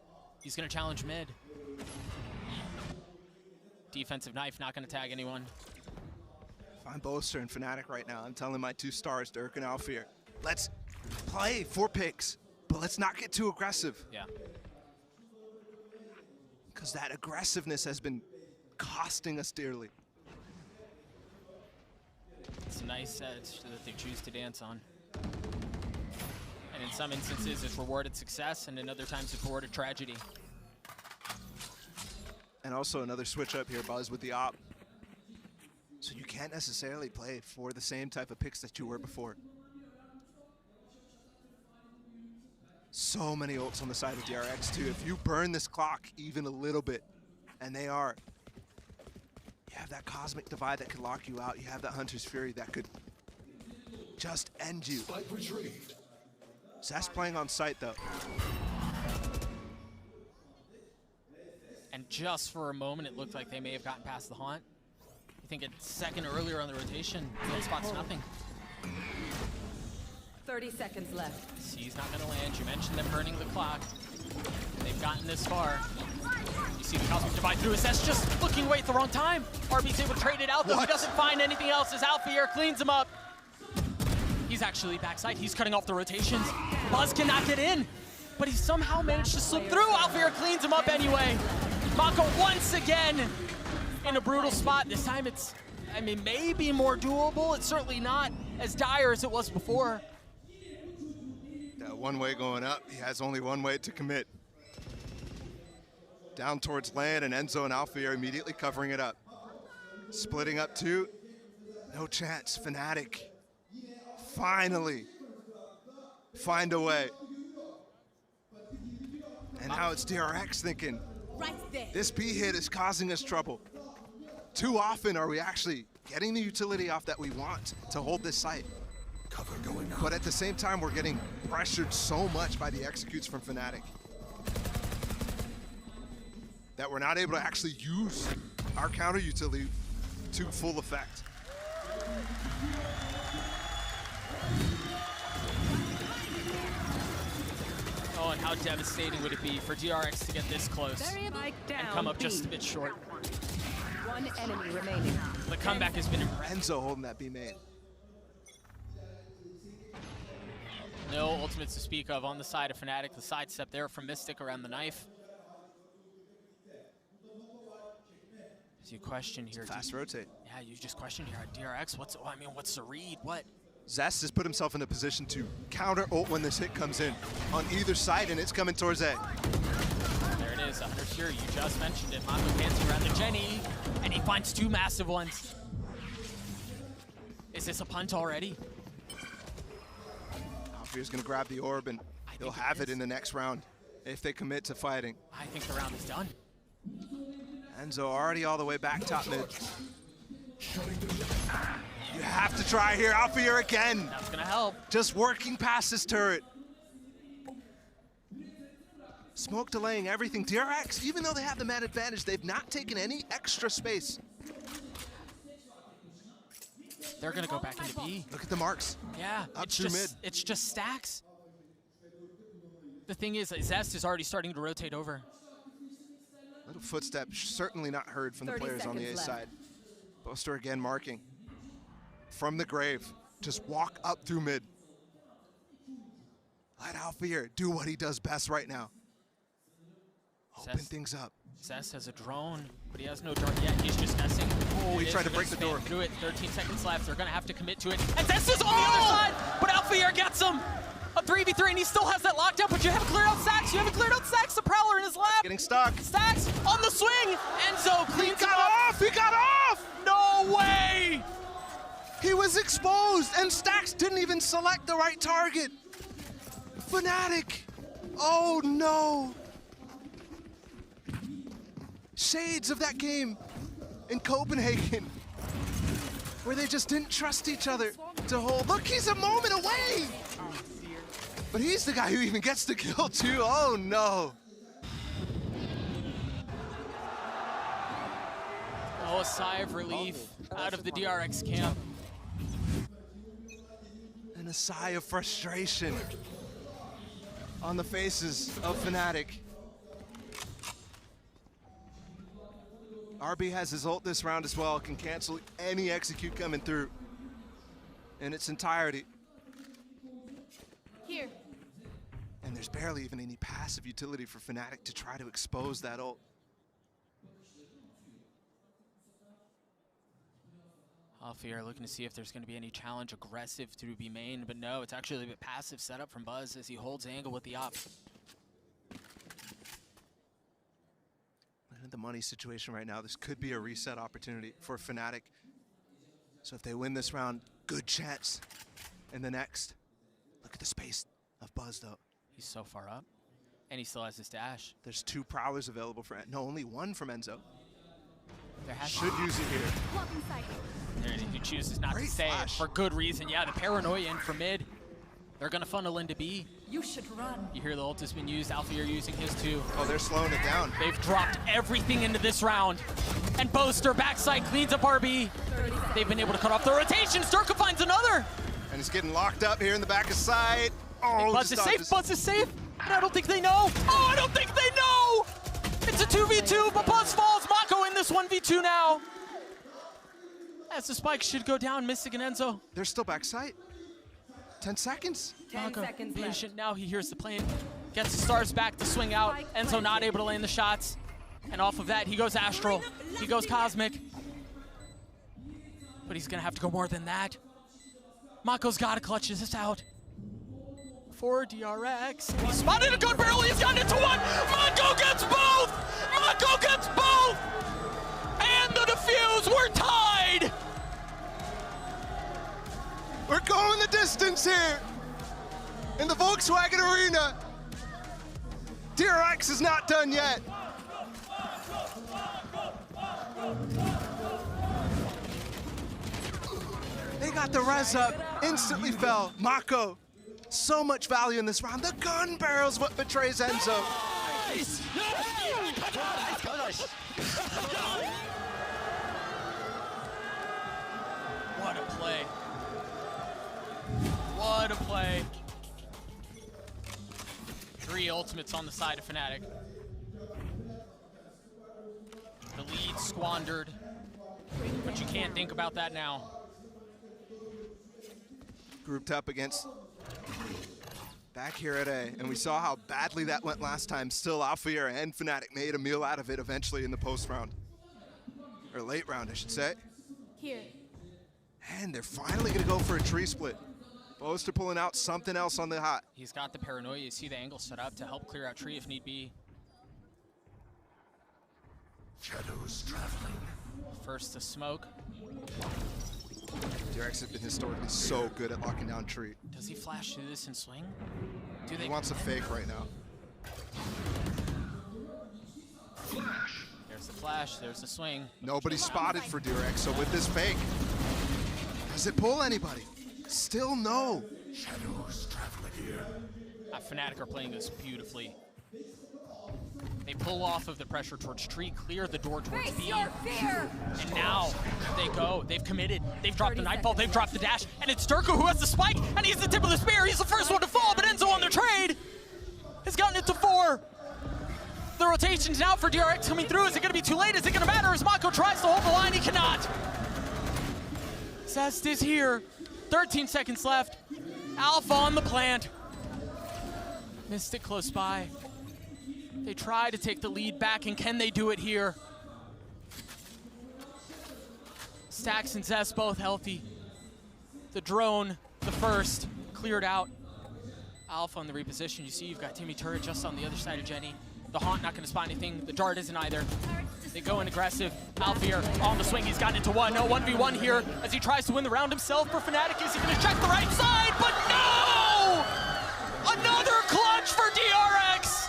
He's gonna challenge mid. Defensive knife, not gonna tag anyone. If I'm Boaster and Fnatic right now, I'm telling my 2 stars, Dirk and Alfir, let's play 4 picks, but let's not get too aggressive. Yeah. Because that aggressiveness has been costing us dearly. It's a nice edge that they choose to dance on. And in some instances, it's rewarded success, and in other times, it's rewarded tragedy. And also another switch up here, Buzz with the op. So you can't necessarily play for the same type of picks that you were before. So many ults on the side of DRX too. If you burn this clock even a little bit, and they are, you have that Cosmic Divide that could lock you out. You have that Hunter's Fury that could just end you. Zest playing on site though. And just for a moment, it looked like they may have gotten past the haunt. I think a second earlier on the rotation, no spots nothing. 30 seconds left. C's not gonna land. You mentioned them burning the clock. They've gotten this far. You see the Cosmic Divide through his S, just looking away at the wrong time. RB's able to trade it out though. He doesn't find anything else as Alfir cleans him up. He's actually backside. He's cutting off the rotations. Buzz cannot get in, but he somehow managed to slip through. Alfir cleans him up anyway. Mako once again in a brutal spot. This time it's, I mean, maybe more doable. It's certainly not as dire as it was before. That one way going up, he has only one way to commit. Down towards land, and Enzo and Alfie are immediately covering it up. Splitting up 2, no chance. Fnatic finally find a way. And now it's DRX thinking, Right there. this B hit is causing us trouble. Too often are we actually getting the utility off that we want to hold this site. But at the same time, we're getting pressured so much by the executes from Fnatic that we're not able to actually use our counter utility to full effect. Oh, and how devastating would it be for DRX to get this close Spike down. and come up B. just a bit short. One enemy remaining. The comeback has been impressive. Enzo holding that B main. No ultimates to speak of on the side of Fnatic. The sidestep there from Mystic around the knife. As you question here. Fast rotate. Yeah, you just question here at DRX. What's the read? What? Zest has put himself in a position to counter ult when this hit comes in on either side, and it's coming towards A. There it is, 100 here. You just mentioned it. Mako dancing around the Jenny, and he finds 2 massive ones. Is this a punt already? Alfier's gonna grab the orb, and he'll have it in the next round if they commit to fighting. I think the round is done. Enzo already all the way back top mid. You have to try here, Alfier again. That's gonna help. Just working past this turret. Smoke delaying everything. DRX, even though they have the man advantage, they've not taken any extra space. They're gonna go back into B. Look at the marks. Yeah, Up through mid. It's just stacks. The thing is, Zest is already starting to rotate over. Little footstep, certainly not heard from the 30 players on the A seconds side. Boaster again marking. From the grave, just walk up through mid. Let Alfier do what he does best right now. Open Zest. things up. Zest has a drone, but he has no drone yet. He's just messing. Oh, he It tried is to break the gonna door. spam through it. 13 seconds left. They're gonna have to commit to it. And Zest is on the other side, but Alfier gets him. A 3v3, and he still has that lockdown, but you haven't cleared out Stacks. You haven't cleared out Stacks. The Prowler in his lap. Getting stuck. Stacks on the swing. Enzo cleans him up. Off! He got off! No way! He was exposed, and Stacks didn't even select the right target. Fnatic. Oh no. Shades of that game in Copenhagen, where they just didn't trust each other to hold. Look, he's a moment away. But he's the guy who even gets the kill too. Oh no. Oh, a sigh of relief out of the DRX camp. And a sigh of frustration on the faces of Fnatic. RB has his ult this round as well, can cancel any execute coming through in its entirety. Here. And there's barely even any passive utility for Fnatic to try to expose that ult. Alfie are looking to see if there's going to be any challenge aggressive through B main, but no, it's actually a bit passive setup from Buzz as he holds angle with the op. In the money situation right now, this could be a reset opportunity for Fnatic. So if they win this round, good chance in the next. Look at the space of Buzz though. He's so far up, and he still has his dash. There's 2 Prowlers available for, no, only 1 from Enzo. There has Should use it here. Blocking sight. There it is. He chooses not Great to say it flash. for good reason. Yeah, the paranoia in for mid. They're going to funnel into B. You should run. You hear the ult has been used. Alfie are using his too. Oh, they're slowing it down. They've dropped everything into this round. And Boaster backside cleans up RB. They've been able to cut off the rotation. Sturka finds another. And he's getting locked up here in the back of side. Oh, Buzz is just safe. dodges. Buzz is safe. And I don't think they know. Oh, I don't think they know. It's a 2v2, but Buzz falls. Mako in this 1v2 now. As the spike should go down, Mystic and Enzo. They're still backside. 10 seconds. 10 Mako seconds left. patient now. He hears the plane. Gets the stars back to swing out. Enzo not able to land the shots. And off of that, he goes Astral. He goes Cosmic. But he's going to have to go more than that. Mako's got to clutch this out. For DRX. And he spotted a gun barrel. He's gotten into one. Mako gets both. Mako gets both. And the defuse. We're tied. We're going the distance here in the Volkswagen Arena. DRX is not done yet. They got the res up, instantly fell. Mako, so much value in this round. The gun barrel's what betrays Enzo. What a play. What a play. 3 ultimates on the side of Fnatic. The lead squandered, but you can't think about that now. Grouped up against back here at A, and we saw how badly that went last time. Still, Alfia and Fnatic made a meal out of it eventually in the post round. Or late round, I should say. Here. And they're finally gonna go for a tree split. Boaster pulling out something else on the hot. He's got the paranoia. You see the angle set up to help clear out tree if need be. Shadows traveling. First to smoke. DRX have been historically so good at locking down tree. Does he flash through this and swing? Do He they? wants a fake right now. There's the flash. There's the swing. Nobody spotted for DRX, so with this fake, does it pull anybody? Still no. Shadows traveling here. Fnatic are playing this beautifully. They pull off of the pressure towards tree, clear the door towards B. And now they go. They've committed. They've dropped the nightfall. They've dropped the dash. And it's Sturka who has the spike. And he's the tip of the spear. He's the first one to fall. But Enzo on the trade has gotten it to 4. The rotation's now for DRX coming through. Is it going to be too late? Is it going to matter as Mako tries to hold the line? He cannot. Zest is here. 13 seconds left. Alpha on the plant. Mystic close by. They try to take the lead back, and can they do it here? Stacks and Zest both healthy. The drone, the first, cleared out. Alpha on the reposition. You see you've got Timmy Turret just on the other side of Jenny. The Haunt not going to spot anything. The Dart isn't either. They go in aggressive. Alpha here on the swing. He's gotten into one. No 1v1 here as he tries to win the round himself for Fnatic. Is he going to check the right side? But no! Another clutch for DRX!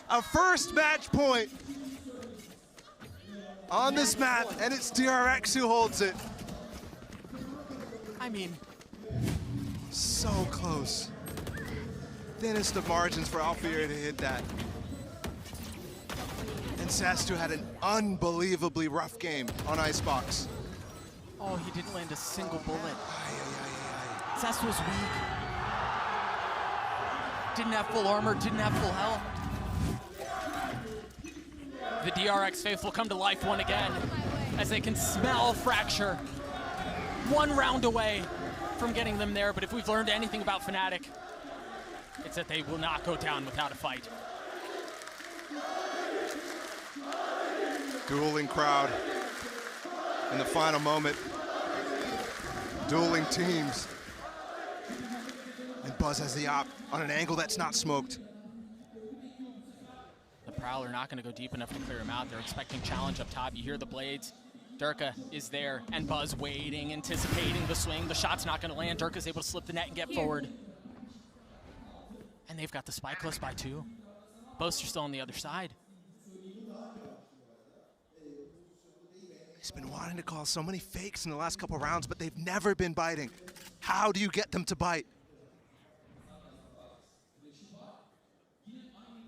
A first match point on this map, and it's DRX who holds it. I mean, So close. Thinnest of margins for Alfir to hit that. And Sastu had an unbelievably rough game on Icebox. oh, he didn't land a single bullet. Sass was weak. Didn't have full armor, didn't have full health. The DRX faithful come to life one again as they can smell Fracture. One round away from getting them there, but if we've learned anything about Fnatic, it's that they will not go down without a fight. Dueling crowd in the final moment. Dueling teams. And Buzz has the op on an angle that's not smoked. The Prowler not going to go deep enough to clear him out. They're expecting challenge up top. You hear the blades. Durka is there, and Buzz waiting, anticipating the swing. The shot's not going to land. Durka's able to slip the net and get forward. And they've got the spike close by too. Boaster's still on the other side. He's been wanting to call so many fakes in the last couple rounds, but they've never been biting. How do you get them to bite?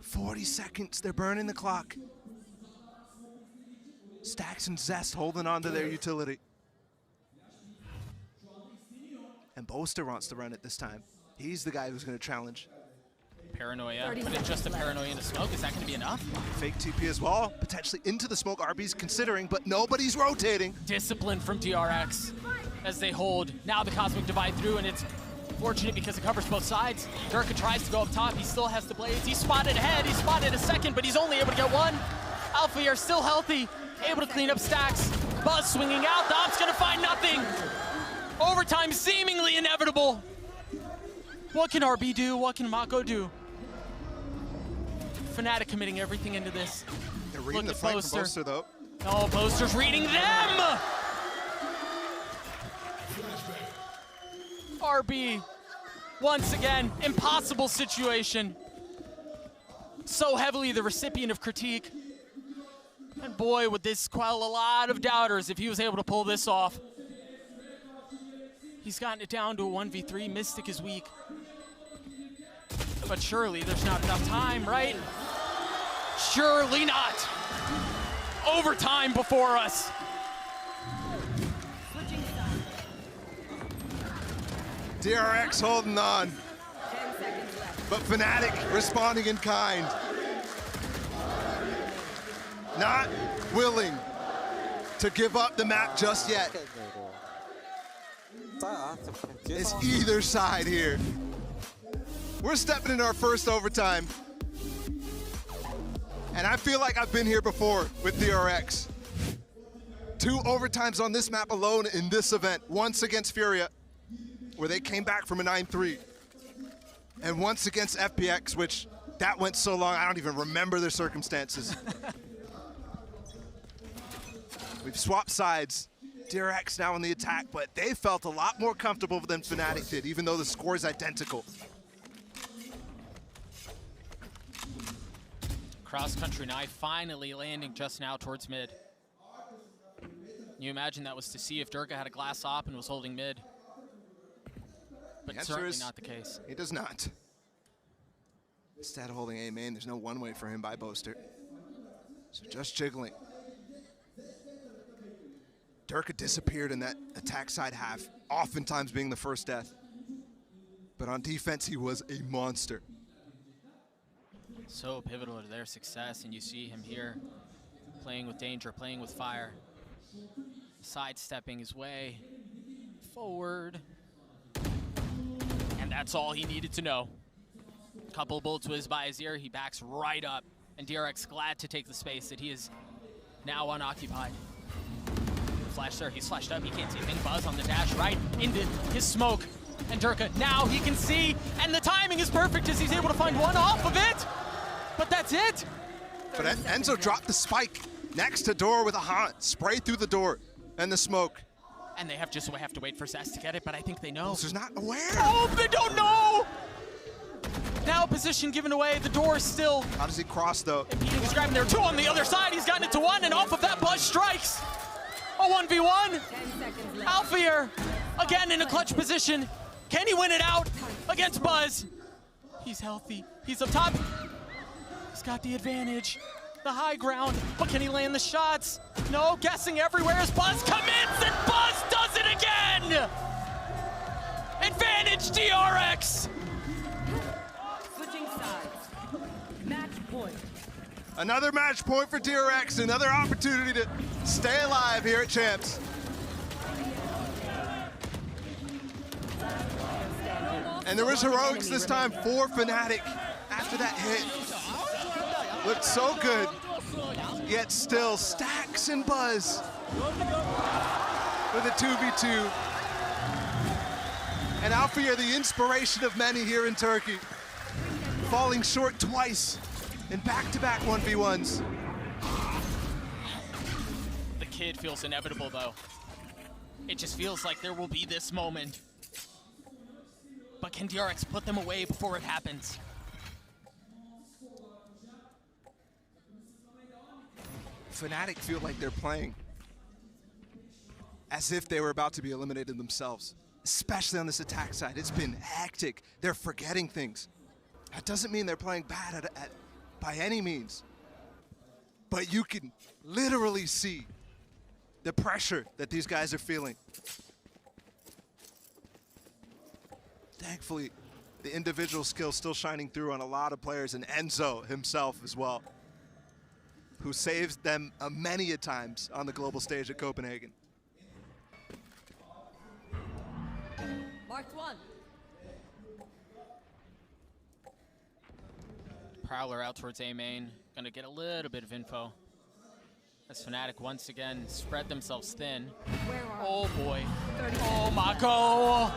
40 seconds, they're burning the clock. Stax and Zest holding on to their utility. And Boaster wants to run it this time. He's the guy who's going to challenge. Paranoia, but it's just a paranoia into smoke. Is that going to be enough? Fake TP as well, potentially into the smoke. RB's considering, but nobody's rotating. Discipline from DRX as they hold. Now the Cosmic Divide through, and it's fortunate because it covers both sides. Durka tries to go up top. He still has the blades. He's spotted ahead. He's spotted a second, but he's only able to get one. Alpha are still healthy, able to clean up stacks. Buzz swinging out. The op's going to find nothing. Overtime seemingly inevitable. What can RB do? What can Mako do? Fnatic committing everything into this. They're reading Look the at fight from Boaster, though. Oh, Boaster's reading them! RB, once again, impossible situation. So heavily the recipient of critique. And boy, would this quell a lot of doubters if he was able to pull this off. He's gotten it down to a 1v3. Mystic is weak. But surely there's not enough time, right? Surely not. Overtime before us. DRX holding on. 10 seconds left. But Fnatic responding in kind. Not willing to give up the map just yet. It's either side here. We're stepping into our first overtime. And I feel like I've been here before with DRX. 2 overtimes on this map alone in this event. Once against Furia, where they came back from a 9-3. And once against FPX, which that went so long, I don't even remember the circumstances. We've swapped sides. DRX now on the attack, but they felt a lot more comfortable than Fnatic did, even though the score is identical. Cross-country knife finally landing just now towards mid. You imagine that was to see if Durka had a glass op and was holding mid. But certainly not the case. He does not. Instead of holding A main, there's no one-way for him by Boaster. So just jiggling. Durka disappeared in that attack side half, oftentimes being the first death. But on defense, he was a monster. So pivotal to their success, and you see him here playing with danger, playing with fire, sidestepping his way forward. And that's all he needed to know. Couple of bullets whiz by his ear, he backs right up, and DRX glad to take the space that he is now unoccupied. flash there. He's flashed up. He can't see a thing. Buzz on the dash right into his smoke. And Durka, now he can see. And the timing is perfect as he's able to find one off of it. But that's it. But Enzo dropped the spike next to door with a haunt. Spray through the door and the smoke. And they have to wait for Zest to get it, but I think they know. He's not aware. Oh, they don't know! Now position given away, the door is still How does he cross though? impeding. He's grabbing there, 2 on the other side. He's gotten it to 1, and off of that, Buzz strikes. A 1v1. 10 seconds left. Alfier, again in a clutch position. Can he win it out against Buzz? He's healthy. He's up top. He's got the advantage, the high ground, but can he land the shots? No, guessing everywhere as Buzz commits, and Buzz does it again! Advantage DRX! Switching sides. Match point. Another match point for DRX, another opportunity to stay alive here at Champs. And there was heroics this time for Fnatic after that hit. Looked so good, yet still Stacks and Buzz with a 2v2. And Alfier, the inspiration of many here in Turkey, falling short twice in back-to-back 1v1s. The kid feels inevitable though. It just feels like there will be this moment. But can DRX put them away before it happens? Fnatic feel like they're playing as if they were about to be eliminated themselves, especially on this attack side. It's been hectic. They're forgetting things. That doesn't mean they're playing bad by any means, but you can literally see the pressure that these guys are feeling. Thankfully, the individual skill still shining through on a lot of players, and Enzo himself as well, who saves them many a times on the global stage at Copenhagen. Marked 1. Prowler out towards A main. Gonna get a little bit of info. As Fnatic once again spread themselves thin. Where are Oh boy. 30 Oh Mako!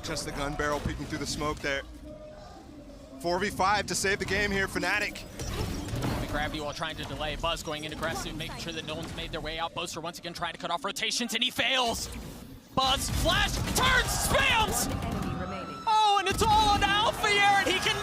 Just the gun barrel peeking through the smoke there. 4v5 to save the game here, Fnatic. The gravity while trying to delay. Buzz going in aggressive, making sure that no one's made their way out. Boaster once again trying to cut off rotations, and he fails. Buzz, flash, turns, spams! One enemy remaining. Oh, and it's all on Alfier, and he can